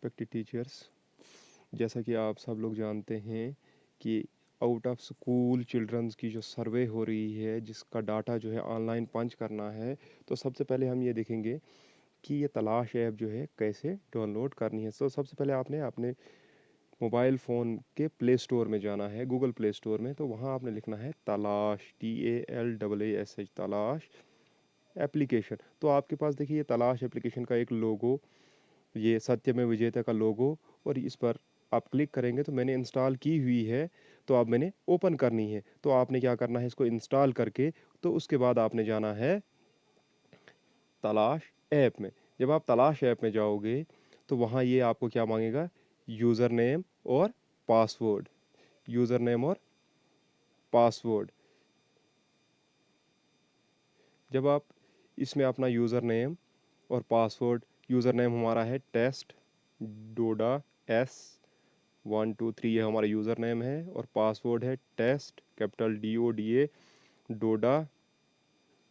Respected teachers, जैसा कि आप सब लोग जानते हैं कि आउट ऑफ स्कूल चिल्ड्रंस की जो सर्वे हो रही है, जिसका डाटा जो है ऑनलाइन पंच करना है, तो सबसे पहले हम ये देखेंगे कि ये तलाश ऐप जो है कैसे डाउनलोड करनी है। तो सबसे पहले आपने अपने मोबाइल फ़ोन के प्ले स्टोर में जाना है, गूगल प्ले स्टोर में। तो वहाँ आपने लिखना है तलाश, TALASH, तलाश एप्लीकेशन। तो आपके पास देखिए ये तलाश एप्लीकेशन का एक लोगो, ये सत्यमेव विजेता का लोगो, और इस पर आप क्लिक करेंगे तो मैंने इंस्टॉल की हुई है, तो अब मैंने ओपन करनी है। तो आपने क्या करना है, इसको इंस्टॉल करके तो उसके बाद आपने जाना है तलाश ऐप में। जब आप तलाश ऐप में जाओगे तो वहाँ ये आपको क्या मांगेगा, यूज़र नेम और पासवर्ड। यूज़र नेम और पासवर्ड। जब आप इसमें अपना यूज़र नेम और पासवर्ड, यूज़र नेम हमारा है टेस्ट डोडा S123, ये हमारा यूज़र नेम है, और पासवर्ड है टेस्ट कैपिटल DODA डोडा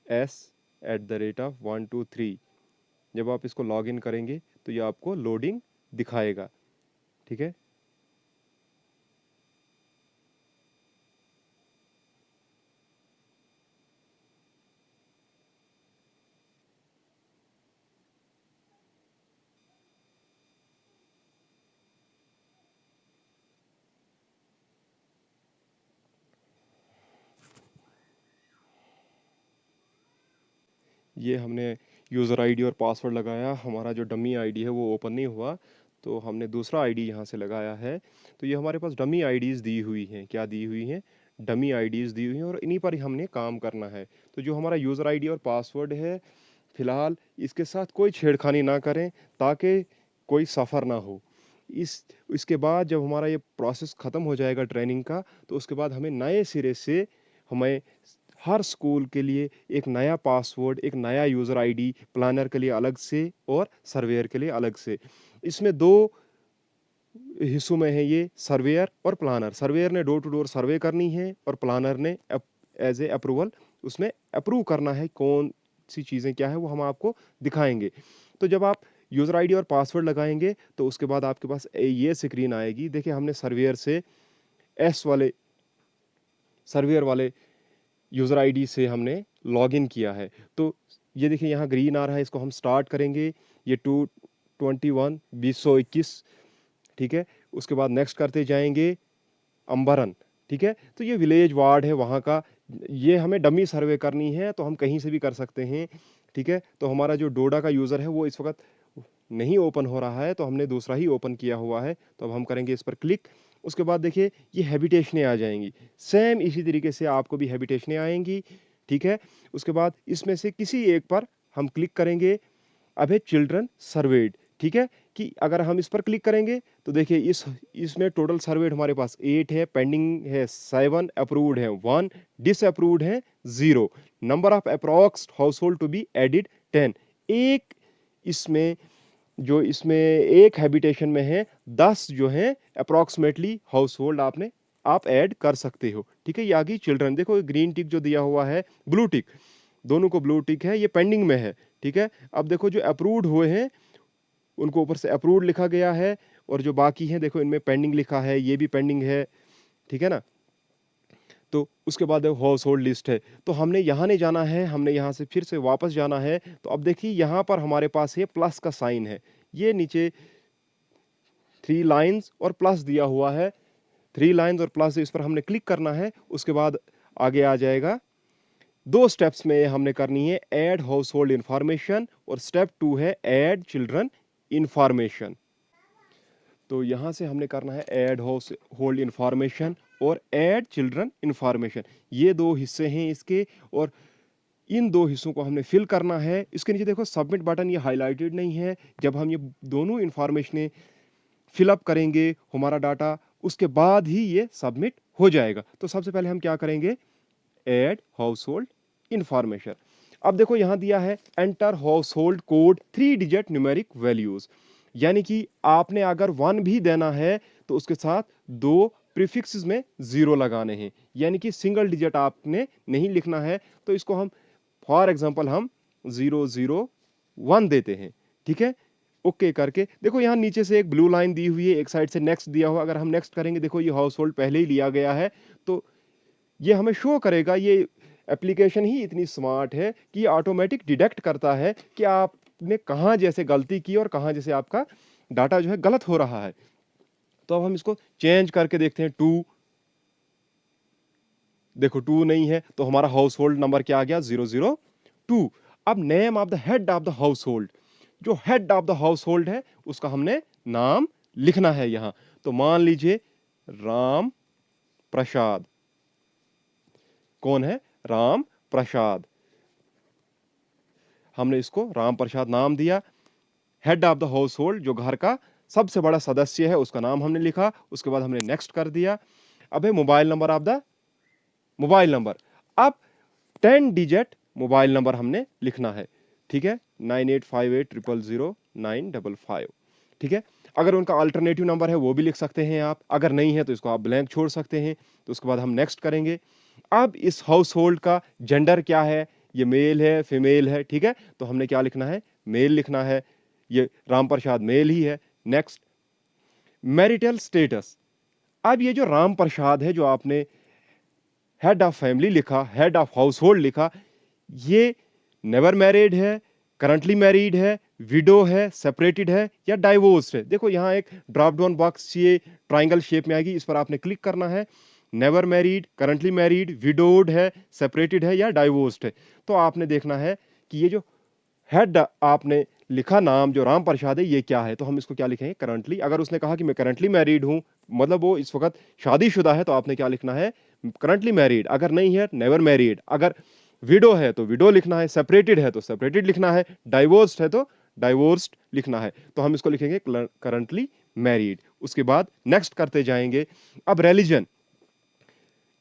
S@123। जब आप इसको लॉगिन करेंगे तो ये आपको लोडिंग दिखाएगा। ठीक है। ये हमने यूज़र आईडी और पासवर्ड लगाया, हमारा जो डमी आईडी है वो ओपन नहीं हुआ, तो हमने दूसरा आईडी यहाँ से लगाया है। तो ये हमारे पास डमी आईडीज़ दी हुई हैं। क्या दी हुई हैं? डमी आईडीज़ दी हुई हैं, और इन्हीं पर ही हमने काम करना है। तो जो हमारा यूज़र आईडी और पासवर्ड है, फ़िलहाल इसके साथ कोई छेड़खानी ना करें, ताकि कोई सफ़र ना हो। इसके बाद जब हमारा ये प्रोसेस ख़त्म हो जाएगा ट्रेनिंग का, तो उसके बाद हमें नए सिरे से हमें हर स्कूल के लिए एक नया पासवर्ड, एक नया यूज़र आईडी, प्लानर के लिए अलग से और सर्वेयर के लिए अलग से। इसमें 2 हिस्सों में है ये, सर्वेयर और प्लानर। सर्वेयर ने डोर टू डोर सर्वे करनी है, और प्लानर ने एज ए अप्रूवल उसमें अप्रूव करना है कौन सी चीज़ें क्या है, वो हम आपको दिखाएंगे। तो जब आप यूज़र आईडी और पासवर्ड लगाएंगे तो उसके बाद आपके पास ये स्क्रीन आएगी। देखिए हमने सर्वेयर से एस वाले सर्वेयर वाले यूज़र आईडी से हमने लॉगिन किया है। तो ये देखिए यहाँ ग्रीन आ रहा है, इसको हम स्टार्ट करेंगे। ये 221 2021, ठीक है। उसके बाद नेक्स्ट करते जाएंगे अंबरन, ठीक है। तो ये विलेज वार्ड है वहाँ का, ये हमें डमी सर्वे करनी है, तो हम कहीं से भी कर सकते हैं, ठीक है। तो हमारा जो डोडा का यूज़र है वो इस वक्त नहीं ओपन हो रहा है, तो हमने दूसरा ही ओपन किया हुआ है। तो अब हम करेंगे इस पर क्लिक। उसके बाद देखिए ये हैबिटेशनें आ जाएंगी, सेम इसी तरीके से आपको भी हैबिटेशनें आएंगी, ठीक है। उसके बाद इसमें से किसी एक पर हम क्लिक करेंगे। अब है चिल्ड्रन सर्वेड, ठीक है, कि अगर हम इस पर क्लिक करेंगे तो देखिए इसमें टोटल सर्वेड हमारे पास 8 है, पेंडिंग है 7, अप्रूव्ड है 1, डिसअप्रूव्ड है 0, number of approx household to be added 10। एक इसमें इसमें एक हैबिटेशन में है 10 जो है अप्रॉक्सीमेटली हाउस होल्ड आप ऐड कर सकते हो, ठीक है। ये आ गई चिल्ड्रन। देखो ग्रीन टिक जो दिया हुआ है, ब्लू टिक, दोनों को ब्लू टिक है, ये पेंडिंग में है, ठीक है। अब देखो जो अप्रूव्ड हुए हैं उनको ऊपर से अप्रूव्ड लिखा गया है, और जो बाकी हैं देखो इनमें पेंडिंग लिखा है, ये भी पेंडिंग है, ठीक है ना। तो उसके बाद हाउस होल्ड लिस्ट है, तो हमने यहाँ नहीं जाना है, हमने यहाँ से फिर से वापस जाना है। तो अब देखिए यहाँ पर हमारे पास ये प्लस का साइन है, ये नीचे 3 लाइन्स और प्लस दिया हुआ है, 3 लाइन्स और प्लस, इस पर हमने क्लिक करना है। उसके बाद आगे आ जाएगा 2 स्टेप्स में हमने करनी है, ऐड हाउस होल्ड इंफॉर्मेशन, और स्टेप 2 है ऐड चिल्ड्रन इंफॉर्मेशन। तो यहाँ से हमने करना है ऐड हाउस होल्ड इंफॉर्मेशन और ऐड चिल्ड्रन इंफॉर्मेशन। ये 2 हिस्से हैं इसके, और इन 2 हिस्सों को हमने फिल करना है। इसके नीचे देखो सबमिट बटन, ये हाईलाइटेड नहीं है। जब हम ये दोनों इंफॉर्मेशन फिलअप करेंगे हमारा डाटा, उसके बाद ही ये सबमिट हो जाएगा। तो सबसे पहले हम क्या करेंगे, ऐड हाउस होल्ड इंफॉर्मेशन। अब देखो यहाँ दिया है enter house hold code 3 digit numeric values, यानी कि आपने अगर 1 भी देना है तो उसके साथ 2 प्रीफिक्सेस में 0 लगाने हैं, यानी कि सिंगल डिजिट आपने नहीं लिखना है। तो इसको हम फॉर एग्जांपल हम 001 देते हैं, ठीक है। ओके करके देखो यहाँ नीचे से एक ब्लू लाइन दी हुई है, एक साइड से नेक्स्ट दिया हुआ। अगर हम नेक्स्ट करेंगे, देखो ये हाउस होल्ड पहले ही लिया गया है, तो ये हमें शो करेगा। ये एप्लीकेशन ही इतनी स्मार्ट है कि ये ऑटोमेटिक डिटेक्ट करता है कि आपने कहाँ जैसे गलती की और कहाँ जैसे आपका डाटा जो है गलत हो रहा है। तो अब हम इसको चेंज करके देखते हैं। 2, देखो 2 नहीं है, तो हमारा हाउस होल्ड नंबर क्या आ गया? 002। अब name of the head of the household, जो head of the household है उसका हमने नाम लिखना है यहां। तो मान लीजिए राम प्रसाद। कौन है? राम प्रसाद। हमने इसको राम प्रसाद नाम दिया। Head of the household, जो घर का सबसे बड़ा सदस्य है, उसका नाम हमने लिखा। उसके बाद हमने नेक्स्ट कर दिया। अब है mobile number of the mobile number. अब 10 डिजिट मोबाइल नंबर हमने लिखना है, ठीक है? 9858000955, ठीक है? अगर उनका अल्टरनेटिव नंबर है वो भी लिख सकते हैं आप, अगर नहीं है तो इसको आप ब्लैंक छोड़ सकते हैं। तो उसके बाद हम नेक्स्ट करेंगे। अब इस हाउस होल्ड का जेंडर क्या है? ये मेल है, फीमेल है, ठीक है? तो हमने क्या लिखना है? मेल लिखना है। ये राम प्रसाद मेल ही है। नेक्स्ट। Marital status. अब ये जो राम प्रसाद है, जो आपने हेड ऑफ फैमिली लिखा, हेड ऑफ हाउस होल्ड लिखा, ये नेवर मैरिड है, करंटली मैरिड है, विडो है, सेपरेटेड है या डाइवोर्स्ड है? देखो यहाँ एक ड्रॉप डाउन बॉक्स ये ट्राइंगल शेप में आएगी, इस पर आपने क्लिक करना है। Never married, currently married, widowed है, सेपरेटेड है या डाइवोर्स्ड है। तो आपने देखना है कि ये जो हेड आपने लिखा नाम जो राम प्रसाद है, ये क्या है? तो हम इसको क्या लिखेंगे? करंटली। अगर उसने कहा कि मैं करंटली मैरिड हूं, मतलब वो इस वक्त शादीशुदा है, तो आपने क्या लिखना है? Currently married. अगर नहीं है, नेवर मैरिड। अगर विडो है तो विडो लिखना है, सेपरेटेड है तो सेपरेटेड लिखना है, डाइवोर्स्ड है तो डाइवोर्स्ड लिखना है। तो हम इसको लिखेंगे करंटली मैरिड। उसके बाद नेक्स्ट करते जाएंगे। अब रिलीजन,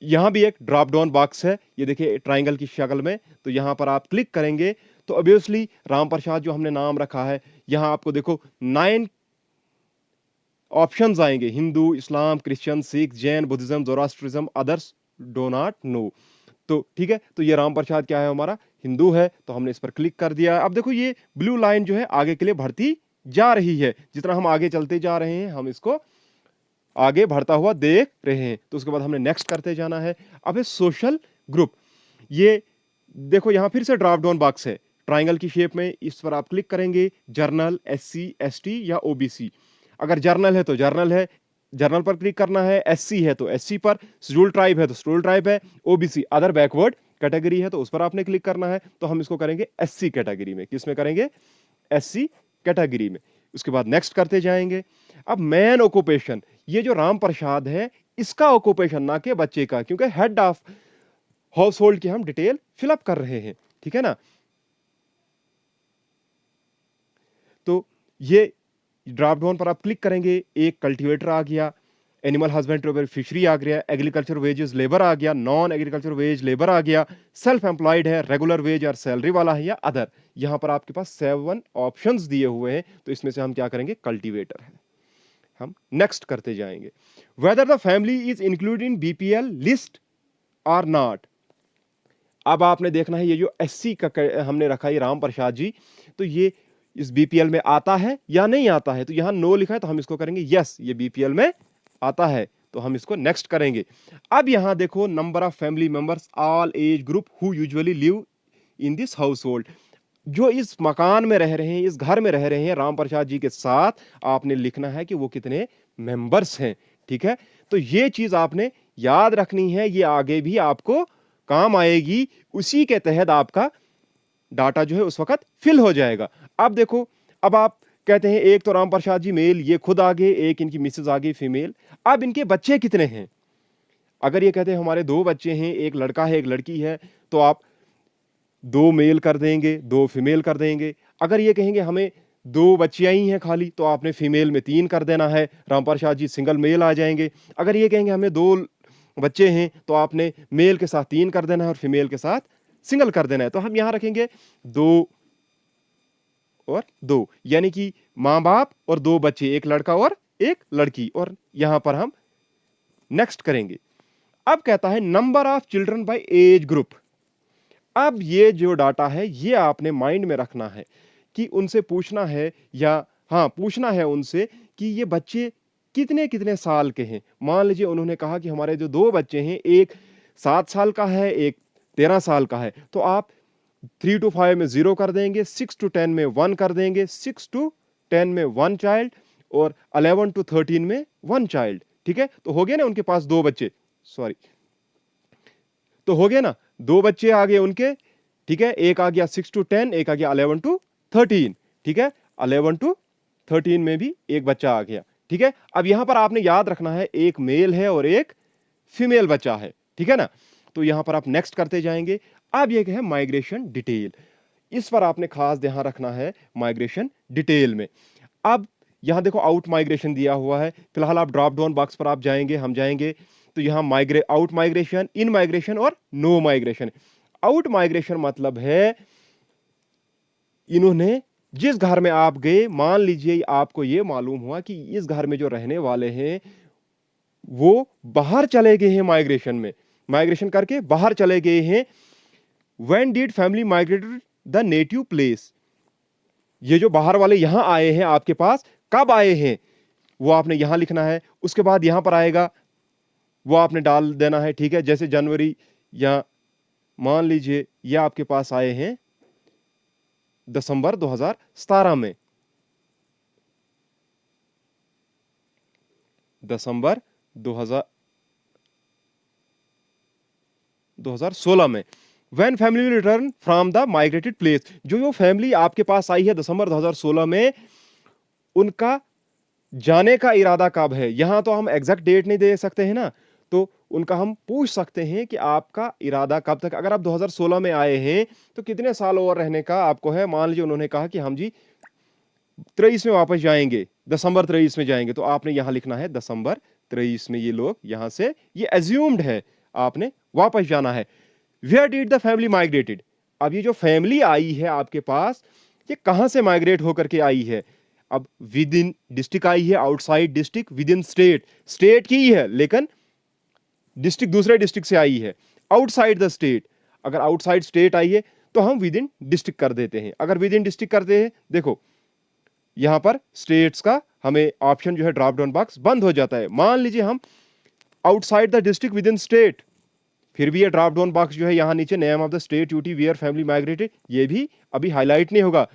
यहां भी एक ड्रॉप डाउन बॉक्स है, ये देखिए ट्राइंगल की शक्ल में। तो यहां पर आप क्लिक करेंगे तो ऑब्वियसली राम प्रसाद जो हमने नाम रखा है, यहां आपको देखो 9 ऑप्शंस आएंगे: Hindu, Islam, Christian, Sikh, Jain, Buddhism, Zoroastrianism, others do not know. तो ठीक है, तो ये राम प्रसाद क्या है? हमारा हिंदू है। तो हमने इस पर क्लिक कर दिया। अब देखो ये ब्लू लाइन जो है आगे के लिए बढ़ती जा रही है। जितना हम आगे चलते जा रहे हैं, हम इसको आगे बढ़ता हुआ देख रहे हैं। तो उसके बाद हमने नेक्स्ट करते जाना है। अब है सोशल ग्रुप। ये देखो यहां फिर से ड्रॉप डाउन बॉक्स है ट्राइंगल की शेप में, इस पर आप क्लिक करेंगे। जर्नल, SC, ST या OBC। अगर जर्नल है तो जर्नल है, जर्नल पर क्लिक करना है। SC है तो SC पर, शेड्यूल ट्राइब है तो शेड्यूल ट्राइब है, OBC अदर बैकवर्ड कैटेगरी है तो उस पर आपने क्लिक करना है। तो हम इसको करेंगे SC कैटेगरी में। किस में करेंगे? SC कैटेगरी में। उसके बाद नेक्स्ट करते जाएंगे। अब मैन ऑक्यूपेशन, ये जो राम प्रसाद है इसका ऑक्यूपेशन, ना कि बच्चे का, क्योंकि हेड ऑफ हाउस होल्ड की हम डिटेल फिलअप कर रहे हैं, ठीक है ना? तो ये ड्रॉप डाउन पर आप क्लिक करेंगे, एक कल्टीवेटर आ गया, एनिमल हस्बेंड्री फिशरी आ गया, एग्रीकल्चर वेजेस लेबर आ गया, नॉन एग्रीकल्चर वेज लेबर आ गया, सेल्फ एम्प्लॉयड है, रेगुलर वेज और सैलरी वाला है या अदर। यहां पर आपके पास 7 ऑप्शंस दिए हुए हैं। तो इसमें से हम क्या करेंगे? कल्टीवेटर है। हम नेक्स्ट करते जाएंगे। Whether the family is included in BPL list और नॉट। अब आपने देखना है ये जो SC का हमने रखा है राम प्रसाद जी, तो ये इस BPL में आता है या नहीं आता है? तो यहां नो लिखा है तो हम इसको करेंगे यस, ये BPL में आता है। तो हम इसको नेक्स्ट करेंगे। अब यहां देखो number of family members all age group who usually live in this house hold. जो इस मकान में रह रहे हैं, इस घर में रह रहे हैं राम प्रसाद जी के साथ, आपने लिखना है कि वो कितने मेंबर्स हैं, ठीक है? तो ये चीज आपने याद रखनी है, ये आगे भी आपको काम आएगी। उसी के तहत आपका डाटा जो है उस वक्त फिल हो जाएगा। अब देखो, अब आप कहते हैं एक तो राम प्रसाद जी मेल, ये खुद आगे, एक इनकी मिसेज आगे फीमेल। अब इनके बच्चे कितने हैं? अगर ये कहते हैं हमारे 2 बच्चे हैं, एक लड़का है एक लड़की है, तो आप 2 मेल कर देंगे, 2 फीमेल कर देंगे। अगर ये कहेंगे हमें 2 बच्चियां ही हैं खाली, तो आपने फीमेल में 3 कर देना है, राम प्रसाद जी सिंगल मेल आ जाएंगे। अगर ये कहेंगे हमें 2 बच्चे हैं, तो आपने मेल के साथ 3 कर देना है और फीमेल के साथ सिंगल कर देना है। तो हम यहां रखेंगे 2 और 2, यानी कि मां बाप और 2 बच्चे, एक लड़का और एक लड़की। और यहां पर हम नेक्स्ट करेंगे। अब कहता है number of children by age group. अब ये जो डाटा है ये आपने माइंड में रखना है कि उनसे पूछना है या हाँ, पूछना है उनसे कि ये बच्चे कितने कितने साल के हैं। मान लीजिए उन्होंने कहा कि हमारे जो 2 बच्चे हैं, एक 7 साल का है, एक 13 साल का है, तो आप 3 to 5 में 0 कर देंगे, 6 to 10 में 1 कर देंगे, 6 to 10 में 1 चाइल्ड और 11 to 13 में 1 चाइल्ड। ठीक है, तो हो गया ना उनके पास 2 बच्चे, सॉरी, तो हो गया ना, 2 बच्चे आ गए उनके। ठीक है, एक आ गया 6 to 10, एक आ गया 11 to 13। ठीक है, 11 to 13 में भी एक बच्चा आ गया। ठीक है, अब यहां पर आपने याद रखना है एक मेल है और एक फीमेल बच्चा है। ठीक है ना, तो यहां पर आप नेक्स्ट करते जाएंगे। अब यह है माइग्रेशन डिटेल, इस पर आपने खास ध्यान रखना है माइग्रेशन डिटेल में। अब यहां देखो आउट माइग्रेशन दिया हुआ है, फिलहाल आप ड्रॉप डाउन बॉक्स पर आप जाएंगे, हम जाएंगे, तो यहां आउट माइग्रेशन, इन माइग्रेशन और नो माइग्रेशन। आउट माइग्रेशन मतलब है इन्होंने जिस घर में आप गए, मान लीजिए आपको यह मालूम हुआ कि इस घर में जो रहने वाले हैं वो बाहर चले गए हैं माइग्रेशन में, माइग्रेशन करके बाहर चले गए हैं। When did family migrated the native place, ये जो बाहर वाले यहां आए हैं आपके पास, कब आए हैं वो आपने यहां लिखना है। उसके बाद यहां पर आएगा वो आपने डाल देना है। ठीक है, जैसे जनवरी, या मान लीजिए ये आपके पास आए हैं दिसंबर 2017 में, दिसंबर 2016 में। When family will return from the migrated place, जो फैमिली आपके पास आई है दिसंबर 2016 में, उनका जाने का इरादा कब है। यहां तो हम एग्जैक्ट डेट नहीं दे सकते हैं ना, तो उनका हम पूछ सकते हैं कि आपका इरादा कब तक, अगर आप 2016 में आए हैं तो कितने साल और रहने का आपको है। मान लीजिए उन्होंने कहा कि हम जी 23 में वापस जाएंगे, दिसंबर 23 में जाएंगे, तो आपने यहां लिखना है दिसंबर 23 में ये लोग यहां से, ये एज्यूम्ड है, आपने वापस जाना है। Where did the family migrated, अब ये जो फैमिली आई है आपके पास, ये कहां से माइग्रेट होकर के आई है। अब विद इन डिस्ट्रिक्ट आई है, outside district, with in state, state की है लेकिन डिस्ट्रिक्ट दूसरे डिस्ट्रिक्ट से आई है। आउटसाइड द स्टेट, अगर आउटसाइड स्टेट आई है तो हम विद इन डिस्ट्रिक्ट कर देते हैं। अगर विद इन डिस्ट्रिक्ट करते हैं, देखो यहां पर स्टेट्स का हमें ऑप्शन जो है ड्रॉप डाउन बॉक्स बंद हो जाता है। मान लीजिए हम outside the district with in state, फिर भी ये ड्रॉप डाउन बॉक्स जो है यहां नीचे name of the state UT where family migrated, ये भी अभी हाईलाइट नहीं होगा।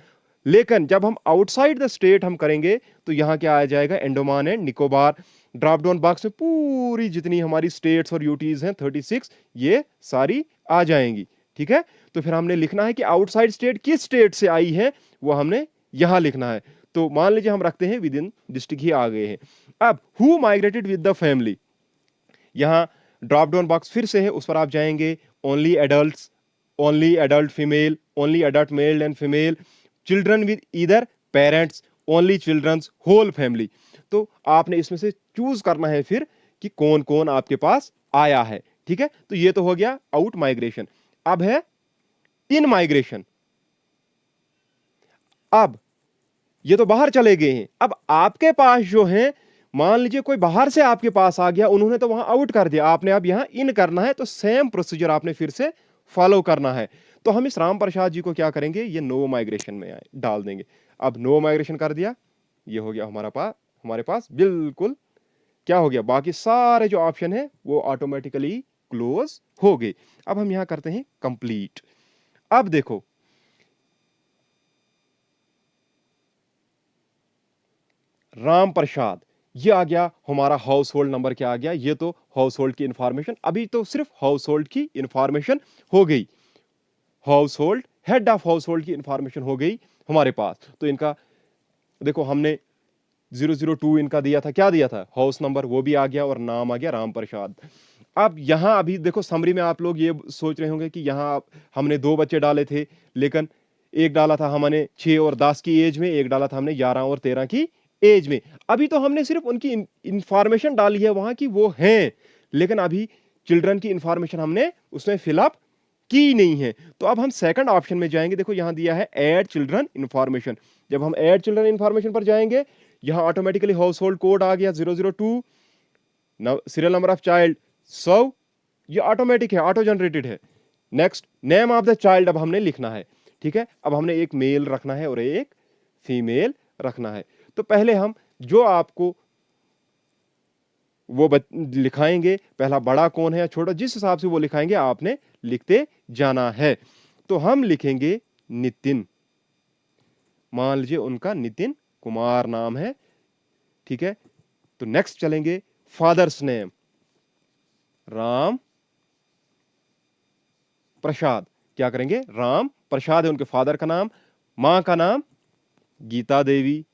लेकिन जब हम आउटसाइड द स्टेट हम करेंगे तो यहां क्या आ जाएगा, Andaman and Nicobar. Drop down box में पूरी जितनी हमारी स्टेट्स और यूटीज हैं 36, ये सारी आ जाएंगी। ठीक है, तो फिर हमने लिखना है कि आउटसाइड स्टेट किस स्टेट से आई है, वो हमने यहां लिखना है। तो मान लीजिए हम रखते हैं विद इन डिस्ट्रिक्ट ही आ गए हैं। अब who migrated with the family, यहां ड्रॉप डाउन बॉक्स फिर से है, उस पर आप जाएंगे, only adults, only adult female, only adult male and female, children with either parents, only childrens, whole family. तो आपने इसमें से चूज करना है फिर कि कौन कौन आपके पास आया है। ठीक है, तो ये तो हो गया आउट माइग्रेशन। अब है इन माइग्रेशन। अब ये तो बाहर चले गए हैं, अब आपके पास जो है, मान लीजिए कोई बाहर से आपके पास आ गया, उन्होंने तो वहां आउट कर दिया, आपने अब यहां इन करना है, तो सेम प्रोसीजर आपने फिर से फॉलो करना है। तो हम इस राम प्रसाद जी को क्या करेंगे, ये नो माइग्रेशन में डाल देंगे। अब नो माइग्रेशन कर दिया, ये हो गया हमारे पास बिल्कुल क्या हो गया, बाकी सारे जो ऑप्शन है वो ऑटोमेटिकली क्लोज हो गए। अब हम यहां करते हैं कंप्लीट। अब देखो राम प्रसाद, ये आ गया हमारा हाउस होल्ड नंबर, क्या आ गया, ये तो हाउस होल्ड की इंफॉर्मेशन, अभी तो सिर्फ हाउस होल्ड की इंफॉर्मेशन हो गई, house hold, head of house hold की इंफॉर्मेशन हो गई हमारे पास। तो इनका देखो हमने 002 इनका दिया था, क्या दिया था, हाउस नंबर, वो भी आ गया और नाम आ गया राम प्रसाद। अब यहां अभी देखो समरी में आप लोग ये सोच रहे होंगे कि यहां हमने 2 बच्चे डाले थे, लेकिन एक डाला था हमने 6 और 10 की एज में, एक डाला था हमने 11 और 13 की एज में। अभी तो हमने सिर्फ उनकी इंफॉर्मेशन डाली है वहां की वो हैं, लेकिन अभी चिल्ड्रन की इंफॉर्मेशन हमने उसमें फिलअप की नहीं है। तो अब हम सेकंड ऑप्शन में जाएंगे, देखो यहां दिया है ऐड चिल्ड्रन इंफॉर्मेशन। जब हम ऐड चिल्ड्रन इंफॉर्मेशन पर जाएंगे, यहां ऑटोमेटिकली हाउस होल्ड कोड आ गया 002, सीरियल नंबर ऑफ चाइल्ड 100, ये ऑटोमेटिक है, ऑटो जनरेटेड है। Next name of the child अब हमने लिखना है। ठीक है, अब हमने एक मेल रखना है और एक फीमेल रखना है। तो पहले हम जो आपको वो लिखाएंगे, पहला बड़ा कौन है या छोटा, जिस हिसाब से वो लिखाएंगे आपने लिखते जाना है। तो हम लिखेंगे नितिन, मान लीजिए उनका नितिन कुमार नाम है, ठीक है। तो नेक्स्ट चलेंगे फादर्स नेम, राम प्रसाद, क्या करेंगे, राम प्रसाद है उनके फादर का नाम, मां का नाम गीता देवी।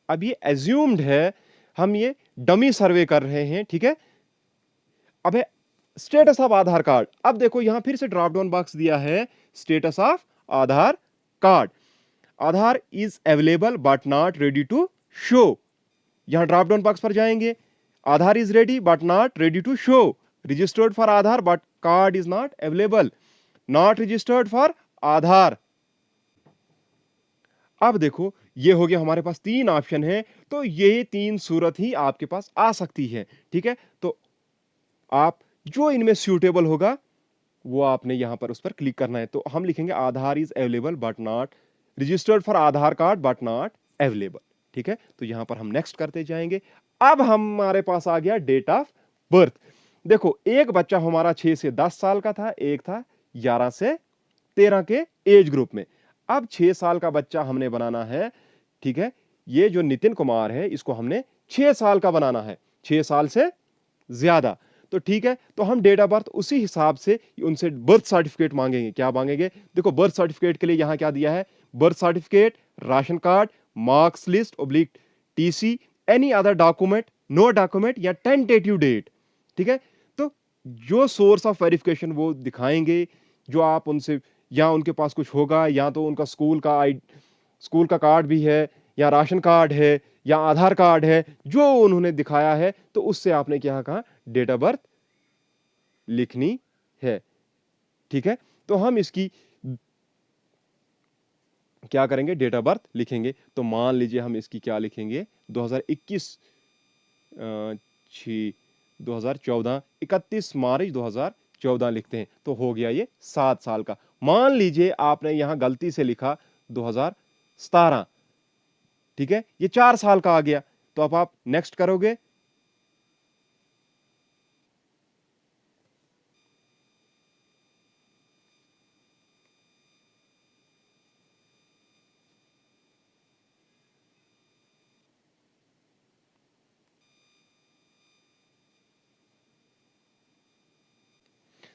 अब ये एज्यूम्ड है, हम ये डमी सर्वे कर रहे हैं, ठीक है। अब है स्टेटस ऑफ आधार कार्ड। अब देखो यहां फिर से ड्रॉप डाउन बॉक्स दिया है, status of Aadhaar card, Aadhaar is available but not ready to show. यहां ड्रॉप डाउन बॉक्स पर जाएंगे, Aadhaar is ready but not ready to show, registered for Aadhaar but card is not available, not registered for Aadhaar. अब देखो ये हो गया, हमारे पास तीन ऑप्शन है, तो ये तीन सूरत ही आपके पास आ सकती है, ठीक है। तो आप जो इनमें सूटेबल होगा वो आपने यहां पर उस पर क्लिक करना है। तो हम लिखेंगे Aadhaar is available but not registered for Aadhaar card but not available, ठीक है। तो यहां पर हम नेक्स्ट करते जाएंगे। अब हमारे पास आ गया डेट ऑफ बर्थ। देखो एक बच्चा हमारा 6 से 10 साल का था, एक था 11 से 13 के एज ग्रुप में। अब 6 साल का बच्चा हमने बनाना है, ठीक है। ये जो नितिन कुमार है इसको हमने 6 साल का बनाना है, 6 साल से ज्यादा। तो ठीक है, तो हम डेट ऑफ बर्थ उसी हिसाब से उनसे बर्थ सर्टिफिकेट मांगेंगे। क्या मांगेंगे, देखो बर्थ सर्टिफिकेट के लिए यहां क्या दिया है, birth certificate, ration card, marks list oblique TC, any other document, no document या टेंटेटिव डेट, ठीक है। तो जो सोर्स ऑफ वेरिफिकेशन वो दिखाएंगे, जो आप उनसे, या उनके पास कुछ होगा, या तो उनका स्कूल का कार्ड भी है, या राशन कार्ड है, या आधार कार्ड है, जो उन्होंने दिखाया है, तो उससे आपने क्या कहा, डेट ऑफ बर्थ लिखनी है, ठीक है। तो हम इसकी क्या करेंगे, डेट ऑफ बर्थ लिखेंगे। तो मान लीजिए हम इसकी क्या लिखेंगे, 2021 2014 31 मार्च 2014 लिखते हैं, तो हो गया ये 7 साल का। मान लीजिए आपने यहां गलती से लिखा 2017, ठीक है, ये 4 साल का आ गया। तो अब आप नेक्स्ट करोगे,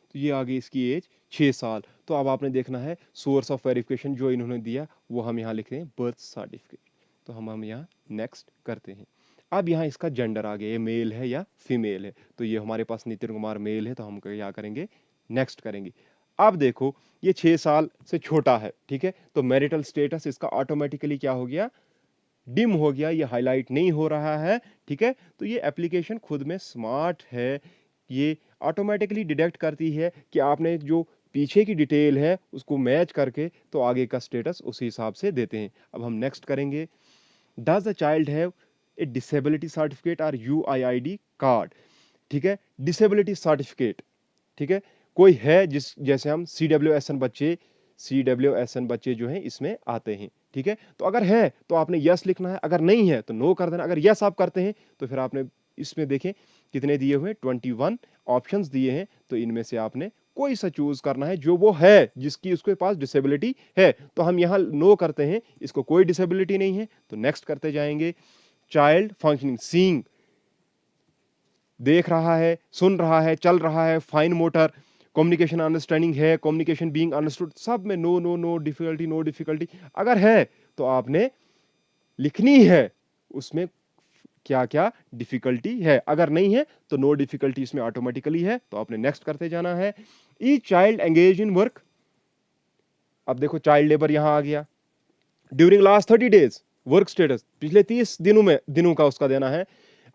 तो ये आ गई इसकी एज 6 साल। तो अब आपने देखना है सोर्स ऑफ वेरिफिकेशन जो इन्होंने दिया वो हम यहाँ लिख रहे हैं बर्थ सर्टिफिकेट। तो हम यहाँ नेक्स्ट करते हैं। अब यहाँ इसका जेंडर आ गया, ये मेल है या फीमेल है। तो ये हमारे पास नितिन कुमार मेल है, तो हम क्या करेंगे, नेक्स्ट करेंगे। अब देखो ये 6 साल से छोटा है, ठीक है। तो मैरिटल स्टेटस इसका ऑटोमेटिकली क्या हो गया, डिम हो गया, ये हाईलाइट नहीं हो रहा है, ठीक है। तो ये एप्लीकेशन खुद में स्मार्ट है, ये ऑटोमेटिकली डिटेक्ट करती है कि आपने जो पीछे की डिटेल है उसको मैच करके तो आगे का स्टेटस उसी हिसाब से देते हैं। अब हम नेक्स्ट करेंगे, does the child have a disability certificate और UID कार्ड, ठीक है। डिसेबिलिटी सर्टिफिकेट, ठीक है, कोई है जिस जैसे हम CWSN बच्चे जो हैं इसमें आते हैं, ठीक है। तो अगर है तो आपने यस लिखना है, अगर नहीं है तो नो कर देना। अगर यस आप करते हैं तो फिर आपने इसमें देखें कितने दिए हुए, 21 ऑप्शंस दिए हैं। तो इनमें से आपने कोई सा चूज करना है जो वो है, जिसकी उसके पास डिसेबिलिटी है। तो हम यहाँ नो करते हैं, इसको कोई डिसेबिलिटी नहीं है, तो नेक्स्ट करते जाएंगे। चाइल्ड फंक्शनिंग, सीइंग, देख रहा है, सुन रहा है, चल रहा है, फाइन मोटर, कम्युनिकेशन अंडरस्टैंडिंग है, कम्युनिकेशन बीइंग अंडरस्टूड, सब में no no no difficulty, no difficulty. अगर है तो आपने लिखनी है उसमें क्या क्या डिफिकल्टी है, अगर नहीं है तो नो डिफिकल्टी इसमें ऑटोमेटिकली है, तो आपने नेक्स्ट करते जाना है। Each child engage in work, अब देखो चाइल्ड लेबर यहां आ गया। During last 30 days work status, पिछले 30 दिनों का उसका देना है।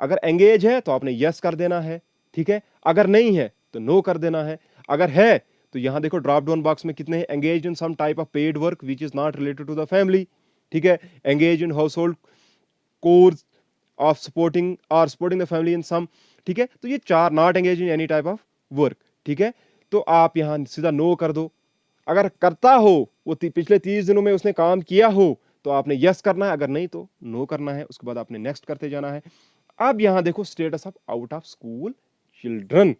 अगर एंगेज है तो आपने यस कर देना है, ठीक है। अगर नहीं है तो नो कर देना है। अगर है तो यहां देखो ड्रॉप डाउन बॉक्स में कितने हैं, engage in some type of paid work which is not related to the family, ठीक है। Engage in household course of supporting the family in some, ठीक है। तो ये 4, not engage in any type of work, ठीक है। तो आप यहां सीधा नो कर दो। अगर करता हो, वो पिछले 30 दिनों में उसने काम किया हो, तो आपने यस करना है, अगर नहीं तो नो करना है, उसके बाद आपने नेक्स्ट करते जाना है। अब यहां देखो status of out of school children.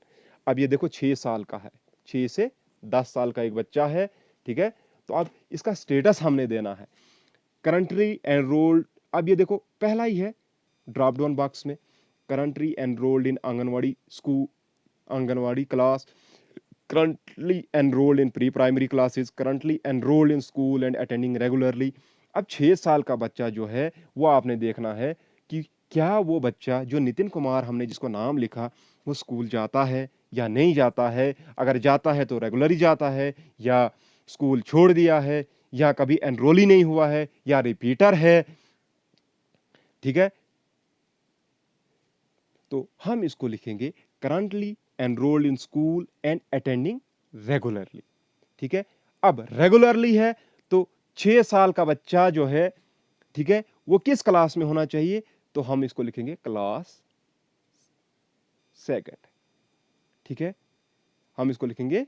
अब ये देखो 6 साल का है, 6 से 10 साल का एक बच्चा है, ठीक है। तो अब इसका स्टेटस हमने देना है करंटली एनरोल्ड। अब ये देखो पहला ही है ड्रॉप डाउन बॉक्स में, currently enrolled in anganwadi school, anganwadi class, currently enrolled in pre-primary classes, currently enrolled in school and attending regularly। अब 6 साल का बच्चा जो है वो आपने देखना है कि क्या वो बच्चा जो नितिन कुमार हमने जिसको नाम लिखा वो स्कूल जाता है या नहीं जाता है। अगर जाता है तो रेगुलर ही जाता है, या स्कूल छोड़ दिया है, या कभी एनरोल ही नहीं हुआ है, या रिपीटर है, ठीक है। तो हम इसको लिखेंगे currently enrolled in school and attending regularly, ठीक है। अब रेगुलरली है तो 6 साल का बच्चा जो है, ठीक है, वो किस क्लास में होना चाहिए, तो हम इसको लिखेंगे क्लास सेकंड, ठीक है। हम इसको लिखेंगे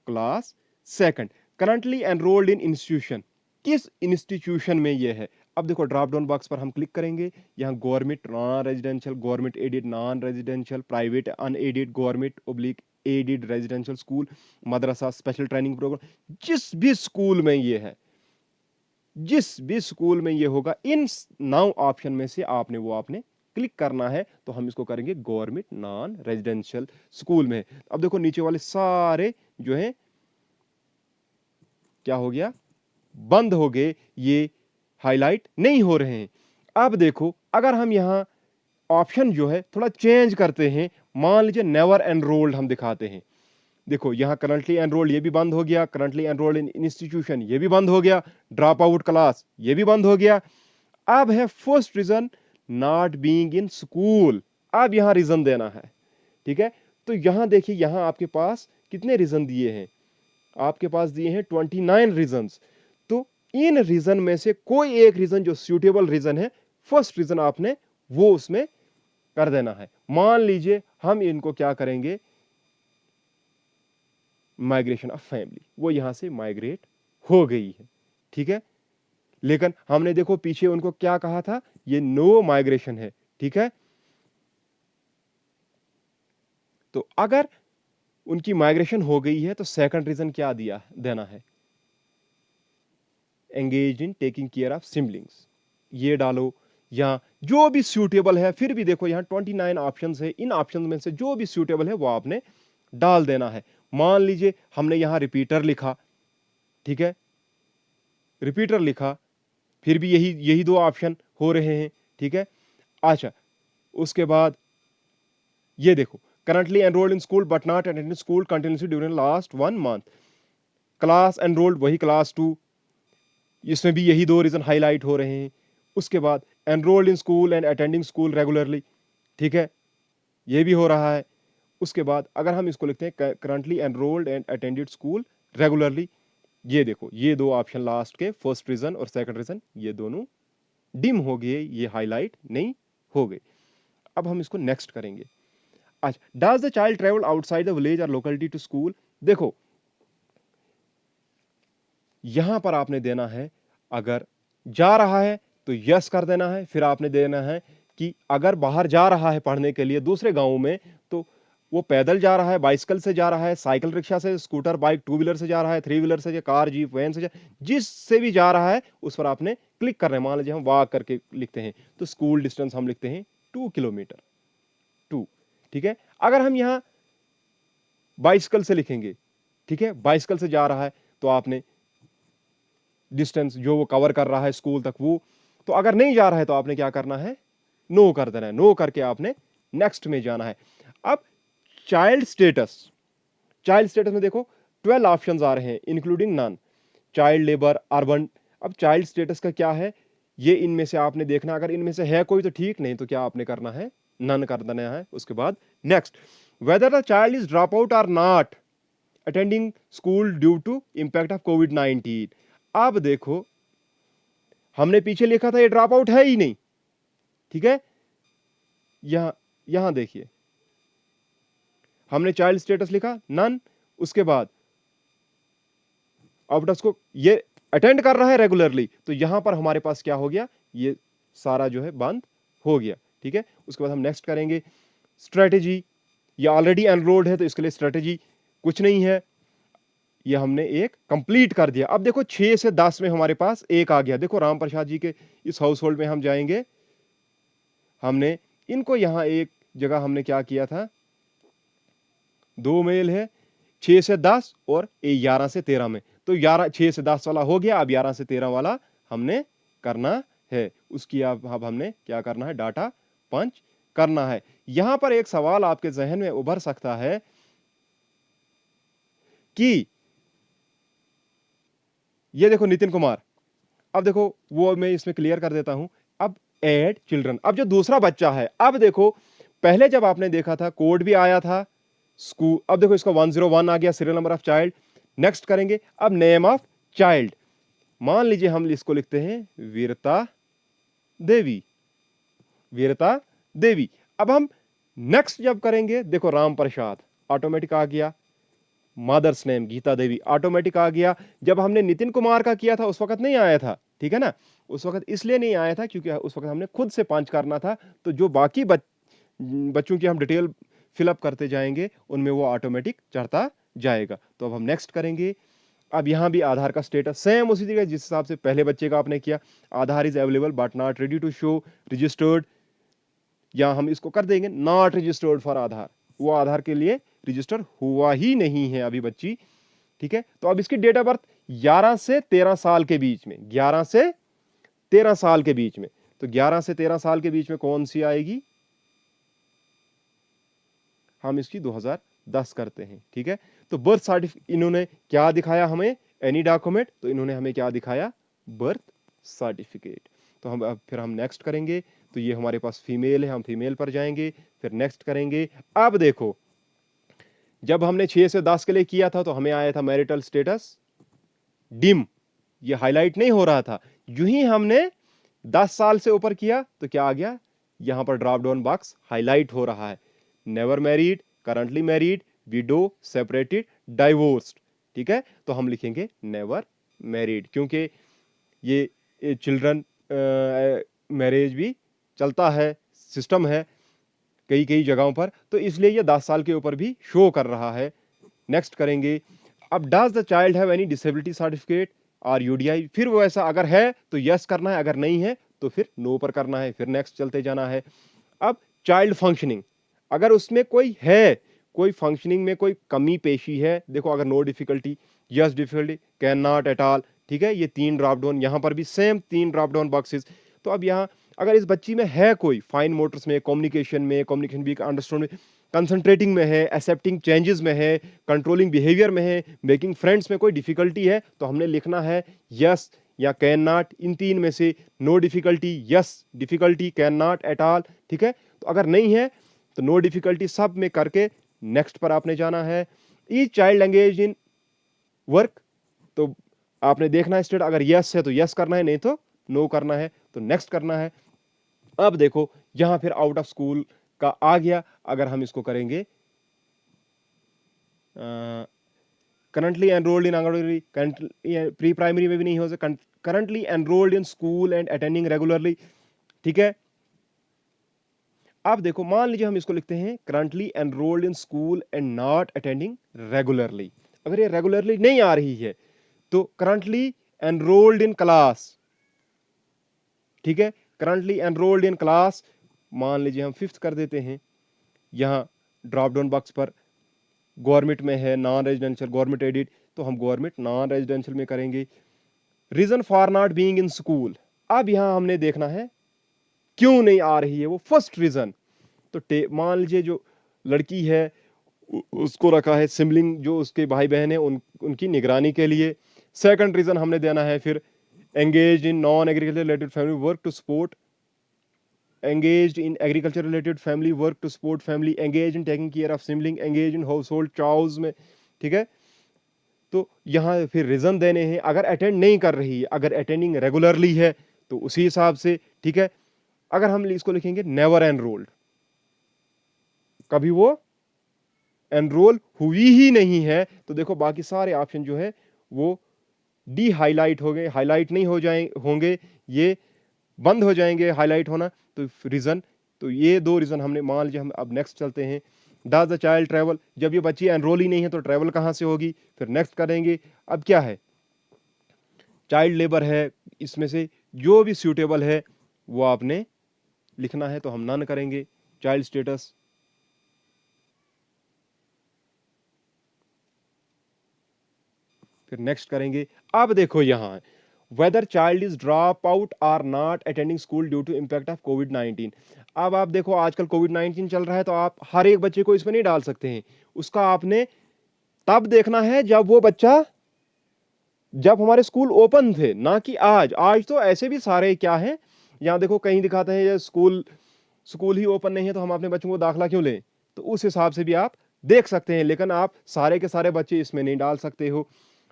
class second. Currently enrolled in institution, किस इंस्टीट्यूशन में ये है। अब देखो ड्रॉप डाउन बॉक्स पर हम क्लिक करेंगे, यहाँ government non residential, government aided non residential, private unaided, government oblique aided residential school, मदरसा, स्पेशल ट्रेनिंग प्रोग्राम, जिस भी स्कूल में ये है, जिस भी स्कूल में ये होगा, इन 9 ऑप्शन में से आपने क्लिक करना है। तो हम इसको करेंगे गवर्नमेंट नॉन रेजिडेंशियल स्कूल में। अब देखो नीचे वाले सारे जो है क्या हो गया, बंद हो गए, ये हाईलाइट नहीं हो रहे हैं। अब देखो अगर हम यहां ऑप्शन जो है थोड़ा चेंज करते हैं, मान लीजिए नेवर एनरोल्ड हम दिखाते हैं। देखो यहां करंटली एनरोल्ड ये भी बंद हो गया, करंटली एनरोल्ड इन इंस्टीट्यूशन ये भी बंद हो गया, ड्रॉप आउट क्लास ये भी बंद हो गया। अब है first reason not being in school. अब यहां रीजन देना है, ठीक है। तो यहां देखिए, यहां आपके पास कितने रीजन दिए हैं, आपके पास दिए हैं 29 रीजंस। तो इन रीजन में से कोई एक रीजन जो सूटेबल रीजन है, फर्स्ट रीजन आपने वो उसमें कर देना है। मान लीजिए हम इनको क्या करेंगे, माइग्रेशन ऑफ फैमिली, वो यहां से माइग्रेट हो गई है, ठीक है। लेकिन हमने देखो पीछे उनको क्या कहा था, ये नो माइग्रेशन है, ठीक है। तो अगर उनकी माइग्रेशन हो गई है तो सेकंड रीजन क्या दिया देना है, engage in taking care of siblings, ये डालो, या जो भी सूटेबल है। फिर भी देखो यहाँ 29 ऑप्शंस है, इन ऑप्शंस में से जो भी सूटेबल है वो आपने डाल देना है। मान लीजिए हमने यहाँ रिपीटर लिखा, ठीक है, रिपीटर लिखा, फिर भी यही यही 2 ऑप्शन हो रहे हैं, ठीक है। अच्छा, उसके बाद ये देखो currently enrolled in school but not attended school continuously during last 1 month, class enrolled वही क्लास 2, इसमें भी यही 2 रीजन हाईलाइट हो रहे हैं। उसके बाद enrolled in school and attending school regularly, ठीक है, ये भी हो रहा है। उसके बाद अगर हम इसको लिखते हैं currently enrolled and attended school regularly, ये देखो ये 2 ऑप्शन लास्ट के, फर्स्ट रीजन और सेकंड रीजन, ये दोनों डिम हो गए, ये हाईलाइट नहीं हो गए। अब हम इसको नेक्स्ट करेंगे। अच्छा, does the child travel outside the village और लोकेलिटी टू स्कूल। देखो यहां पर आपने देना है, अगर जा रहा है तो यस कर देना है। फिर आपने देना है कि अगर बाहर जा रहा है पढ़ने के लिए दूसरे गांव में, तो वो पैदल जा रहा है, बाइसिकल से जा रहा है, साइकिल रिक्शा से, स्कूटर बाइक टू व्हीलर से जा रहा है, थ्री व्हीलर से, कार जीप वैन से, जिससे भी जा रहा है उस पर आपने क्लिक करना है। मान लीजिए हम वॉक करके लिखते हैं तो स्कूल डिस्टेंस हम लिखते हैं 2 किलोमीटर, 2, ठीक है। अगर हम यहाँ बाइसिकल से लिखेंगे, ठीक है, बाइसिकल से जा रहा है तो आपने डिस्टेंस जो वो कवर कर रहा है स्कूल तक वो, तो अगर नहीं जा रहा है तो आपने क्या करना है, नो कर देना है। नो करके आपने नेक्स्ट में जाना है। अब चाइल्ड स्टेटस, चाइल्ड स्टेटस में देखो 12 ऑप्शंस आ रहे हैं including none, child labour, urban. अब चाइल्ड स्टेटस का क्या है, ये इनमें से आपने देखना, अगर इनमें से है कोई तो ठीक, नहीं तो क्या आपने करना है, नन कर देना है। उसके बाद next, whether the child is drop out और not attending school due to impact of कोविड-19। अब देखो हमने पीछे लिखा था ये ड्रॉप आउट है ही नहीं, ठीक है। यहां यहां देखिए हमने चाइल्ड स्टेटस लिखा नन, उसके बाद आउट ऑफ स्कूल, ये अटेंड कर रहा है रेगुलरली, तो यहां पर हमारे पास क्या हो गया, ये सारा जो है बंद हो गया। ठीक है, उसके बाद हम नेक्स्ट करेंगे स्ट्रेटेजी। ये ऑलरेडी एनरोल्ड है तो इसके लिए स्ट्रेटेजी कुछ नहीं है, ये हमने एक कंप्लीट कर दिया। अब देखो 6 से 10 में हमारे पास एक आ गया। देखो राम प्रसाद जी के इस हाउस होल्ड में हम जाएंगे, हमने इनको यहां एक जगह हमने क्या किया था, 2 मेल है 6 से 10 और 11 से 13 में, तो 6 से 10 वाला हो गया। अब 11 से 13 वाला हमने करना है, उसकी अब हमने क्या करना है, डाटा पंच करना है। यहां पर एक सवाल आपके जहन में उभर सकता है कि ये देखो नितिन कुमार, अब देखो वो मैं इसमें क्लियर कर देता हूं। अब ऐड चिल्ड्रन, अब जो दूसरा बच्चा है, अब देखो पहले जब आपने देखा था कोड भी आया था स्कूल, अब देखो इसका 101 आ गया, serial number of child. Next करेंगे अब नेम ऑफ चाइल्ड, मान लीजिए हम इसको लिखते हैं वीरता देवी, वीरता देवी। अब हम नेक्स्ट जब करेंगे, देखो राम प्रसाद ऑटोमेटिक आ गया, मदर्स नेम गीता देवी ऑटोमेटिक आ गया। जब हमने नितिन कुमार का किया था उस वक्त नहीं आया था, ठीक है ना, उस वक्त इसलिए नहीं आया था क्योंकि उस वक्त हमने खुद से पंच करना था। तो जो बाकी बच्चों की हम डिटेल फिलअप करते जाएंगे उनमें वो ऑटोमेटिक चढ़ता जाएगा। तो अब हम नेक्स्ट करेंगे। अब यहां भी आधार का स्टेटस सेम उसी तरीके जिस हिसाब से पहले बच्चे का आपने किया, Aadhaar is available but not ready to show registered, या हम इसको कर देंगे नॉट रजिस्टर्ड फॉर आधार, वो आधार के लिए रजिस्टर हुआ ही नहीं है अभी बच्ची। ठीक है, तो अब इसकी डेट ऑफ बर्थ 11 से 13 साल के बीच में, 11 से 13 साल के बीच में, तो 11 से 13 साल के बीच में कौन सी आएगी, हम इसकी 2010 करते हैं। ठीक है, तो बर्थ सर्टिफिकेट इन्होंने क्या दिखाया हमें, एनी डॉक्यूमेंट, तो इन्होंने हमें क्या दिखाया, बर्थ सर्टिफिकेट। तो हम अब फिर हम नेक्स्ट करेंगे, तो ये हमारे पास फीमेल है, हम फीमेल पर जाएंगे, फिर नेक्स्ट करेंगे। अब देखो जब हमने 6 से 10 के लिए किया था तो हमें आया था मैरिटल स्टेटस डिम, ये हाईलाइट नहीं हो रहा था। यूं ही हमने 10 साल से ऊपर किया तो क्या आ गया, यहां पर ड्रॉप डाउन बॉक्स हाईलाइट हो रहा है, never married, currently married, window, separated, divorced. ठीक है, तो हम लिखेंगे नेवर मैरिड, क्योंकि ये चिल्ड्रन मैरिज भी चलता है, सिस्टम है कई कई जगहों पर, तो इसलिए ये 10 साल के ऊपर भी शो कर रहा है। नेक्स्ट करेंगे। अब does the child have any disability certificate और यूडीआई, फिर वो ऐसा अगर है तो यस करना है, अगर नहीं है तो फिर नो पर करना है, फिर नेक्स्ट चलते जाना है। अब चाइल्ड फंक्शनिंग, अगर उसमें कोई है, कोई फंक्शनिंग में कोई कमी पेशी है, देखो अगर no difficulty, yes difficulty, can not at all. ठीक है, ये 3 ड्रॉप डाउन, यहां पर भी सेम 3 ड्रॉप डाउन बॉक्सेस। तो अब यहाँ अगर इस बच्ची में है कोई फाइन मोटर्स में, कम्युनिकेशन वीक, अंडरस्टैंडिंग में, कंसंट्रेटिंग में है, एक्सेप्टिंग चेंजेस में है, कंट्रोलिंग बिहेवियर में है, मेकिंग फ्रेंड्स में कोई डिफिकल्टी है, तो हमने लिखना है यस या कैन नॉट, इन 3 में से no difficulty, yes difficulty, can not at all. ठीक है, तो अगर नहीं है तो नो डिफिकल्टी सब में करके नेक्स्ट पर आपने जाना है। Each child engage in work, तो आपने देखना है स्टेट, अगर यस है तो यस करना है, नहीं तो नो करना है, तो नेक्स्ट करना है। अब देखो यहां फिर आउट ऑफ स्कूल का आ गया, अगर हम इसको करेंगे currently enrolled in anganwadi, pre primary में भी नहीं हो सकता, currently enrolled in school and attending regularly. ठीक है, अब देखो मान लीजिए हम इसको लिखते हैं currently enrolled in school and not attending regularly, अगर ये रेगुलरली नहीं आ रही है तो करंटली एनरोल्ड इन क्लास। ठीक है, करंटली एनरोल्ड इन क्लास, मान लीजिए हम 5th कर देते हैं, यहां ड्रॉप डाउन बॉक्स पर गवर्नमेंट में है, नॉन रेजिडेंशियल, गवर्नमेंट एडिड, तो हम गवर्नमेंट नॉन रेजिडेंशियल में करेंगे। Reason for not being in school, अब यहां हमने देखना है क्यों नहीं आ रही है वो फर्स्ट रीजन। तो मान लीजिए जो लड़की है उसको रखा है सिबलिंग, जो उसके भाई बहन है उनकी निगरानी के लिए। सेकंड रीजन हमने देना है फिर engaged in non-agriculture related family work to support, engaged in agriculture related family work to support family, engaged in taking care of sibling, engaged in household chores में। ठीक है, तो यहाँ फिर रीजन देने हैं, अगर अटेंड नहीं कर रही है, अगर अटेंडिंग रेगुलरली है तो उसी हिसाब से। ठीक है, अगर हम इसको लिखेंगे नेवर एनरोल्ड, कभी वो एनरोल हुई ही नहीं है, तो देखो बाकी सारे ऑप्शन जो है वो डी हाईलाइट हो गए, हाईलाइट नहीं हो जाए होंगे, ये बंद हो जाएंगे हाईलाइट होना। तो रीजन, तो ये दो रीजन हमने मान लीजिए। हम अब नेक्स्ट चलते हैं। डज द चाइल्ड ट्रेवल, जब ये बच्ची एनरोल ही नहीं है तो ट्रेवल कहां से होगी। फिर नेक्स्ट करेंगे। अब क्या है, चाइल्ड लेबर है, इसमें से जो भी सूटेबल है वो आपने लिखना है, तो हम नन करेंगे। चाइल्ड स्टेटस, फिर नेक्स्ट करेंगे। अब देखो यहां, whether child is drop out or not attending school due to impact of कोविड-19। अब आप देखो आजकल कोविड-19 चल रहा है, तो आप हर एक बच्चे को इसमें नहीं डाल सकते हैं। उसका आपने तब देखना है जब वो बच्चा, जब हमारे स्कूल ओपन थे, ना कि आज। आज तो ऐसे भी सारे क्या है, यहाँ देखो कहीं दिखाते हैं ये स्कूल स्कूल ही ओपन नहीं है तो हम अपने बच्चों को दाखिला क्यों लें। तो उस हिसाब से भी आप देख सकते हैं, लेकिन आप सारे के सारे बच्चे इसमें नहीं डाल सकते हो।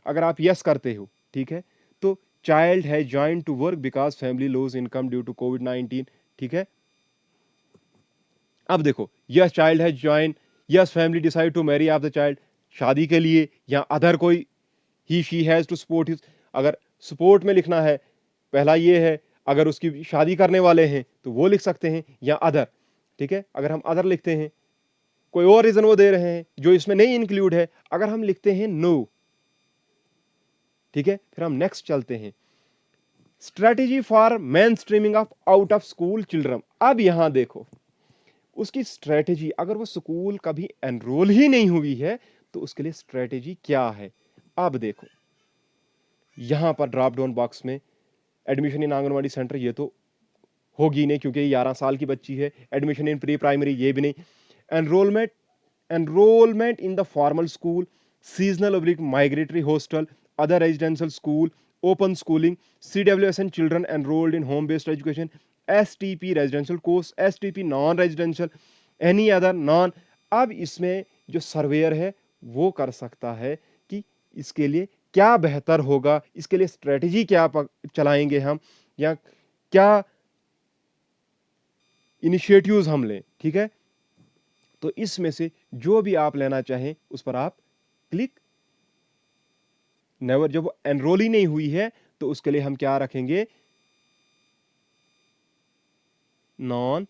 अगर आप यस करते हो, ठीक है, तो चाइल्ड है join to work because family lose income due to कोविड-19, ठीक है। अब देखो, यस चाइल्ड है join, yes family decide to marry of the child, शादी के लिए, या अदर कोई he she has to support his, अगर सपोर्ट में लिखना है, पहला ये है। अगर उसकी शादी करने वाले हैं तो वो लिख सकते हैं, या अदर, ठीक है। अगर हम अदर लिखते हैं, कोई और रीजन वो दे रहे हैं जो इसमें नहीं इंक्लूड है, अगर हम लिखते हैं नो, ठीक है। फिर हम नेक्स्ट चलते हैं। Strategy for main streaming of out of school children. अब यहां देखो उसकी स्ट्रेटेजी, अगर वो स्कूल कभी एनरोल ही नहीं हुई है तो उसके लिए स्ट्रेटेजी क्या है। अब देखो यहां पर ड्रॉप डाउन बॉक्स में एडमिशन इन आंगनवाड़ी सेंटर, ये तो होगी नहीं क्योंकि ये 11 साल की बच्ची है। एडमिशन इन प्री प्राइमरी, ये भी नहीं। Enrolment enrolment in the formal school, seasonal oblique migratory hostel, other residential school, open schooling, CWSN children enrolled in home based education, STP residential course, STP non residential, any other non. अब इसमें जो surveyor है वो कर सकता है कि इसके लिए क्या बेहतर होगा, इसके लिए स्ट्रेटेजी क्या चलाएंगे हम, या क्या इनिशिएटिव्स हम लें, ठीक है। तो इसमें से जो भी आप लेना चाहें उस पर आप क्लिक। नेवर, जब एनरोल ही नहीं हुई है तो उसके लिए हम क्या रखेंगे, नॉन।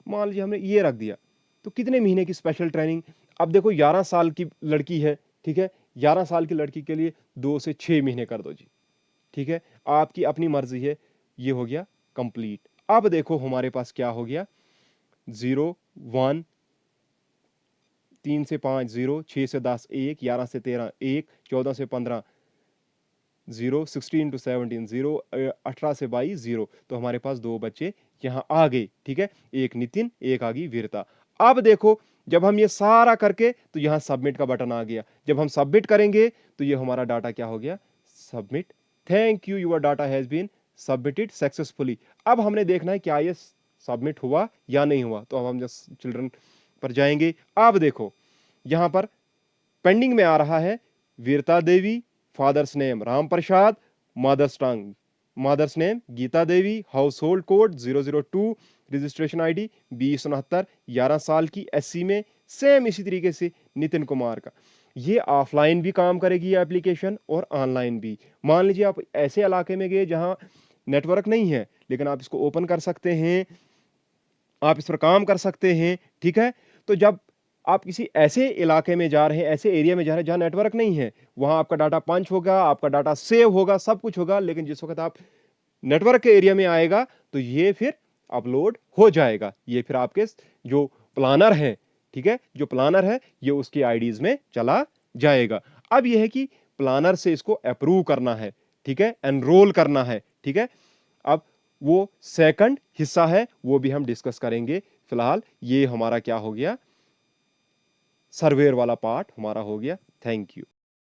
मान लीजिए हमने ये रख दिया, तो कितने महीने की स्पेशल ट्रेनिंग। अब देखो 11 साल की लड़की है, ठीक है, 11 साल की लड़की के लिए 2 से 6 महीने कर दो जी, ठीक है। आपकी अपनी मर्जी है। ये हो गया कंप्लीट। अब देखो हमारे पास क्या हो गया, 0 1 3 से 5 0, 6 से 10 1, 11 से 13 1, 14 से 15 0, 16 to 17 0, 18 से 22 0। तो हमारे पास 2 बच्चे यहाँ आ गए, ठीक है। एक नितिन, एक आ गई वीरता। अब देखो जब हम ये सारा करके, तो यहाँ सबमिट का बटन आ गया। जब हम सबमिट करेंगे तो ये हमारा डाटा क्या हो गया, submit. Thank you, your data has been submitted successfully. अब हमने देखना है क्या ये सबमिट हुआ या नहीं हुआ। तो अब हम जस्ट चिल्ड्रन पर जाएंगे। अब देखो यहां पर पेंडिंग में आ रहा है Veerta Devi, father's name Ram Prasad, mother's name Geeta Devi, household code 002, registration ID 2069, 11 साल की, SC में। सेम इसी तरीके से नितिन कुमार का। ये ऑफलाइन भी काम करेगी ये एप्लीकेशन, और ऑनलाइन भी। मान लीजिए आप ऐसे इलाके में गए जहां नेटवर्क नहीं है, लेकिन आप इसको ओपन कर सकते हैं, आप इस पर काम कर सकते हैं, ठीक है। तो जब आप किसी ऐसे इलाके में जा रहे हैं, ऐसे एरिया में जा रहे हैं जहां नेटवर्क नहीं है, वहां आपका डाटा पंच होगा, आपका डाटा सेव होगा, सब कुछ होगा। लेकिन जिस वक्त आप नेटवर्क के एरिया में आएगा तो ये फिर अपलोड हो जाएगा। ये फिर आपके जो प्लानर है, ठीक है, जो प्लानर है ये उसकी आईडीज में चला जाएगा। अब यह है कि प्लानर से इसको अप्रूव करना है, ठीक है, एनरोल करना है, ठीक है। अब वो सेकंड हिस्सा है, वो भी हम डिस्कस करेंगे। फिलहाल ये हमारा क्या हो गया, सर्वेयर वाला पार्ट हमारा हो गया। Thank you.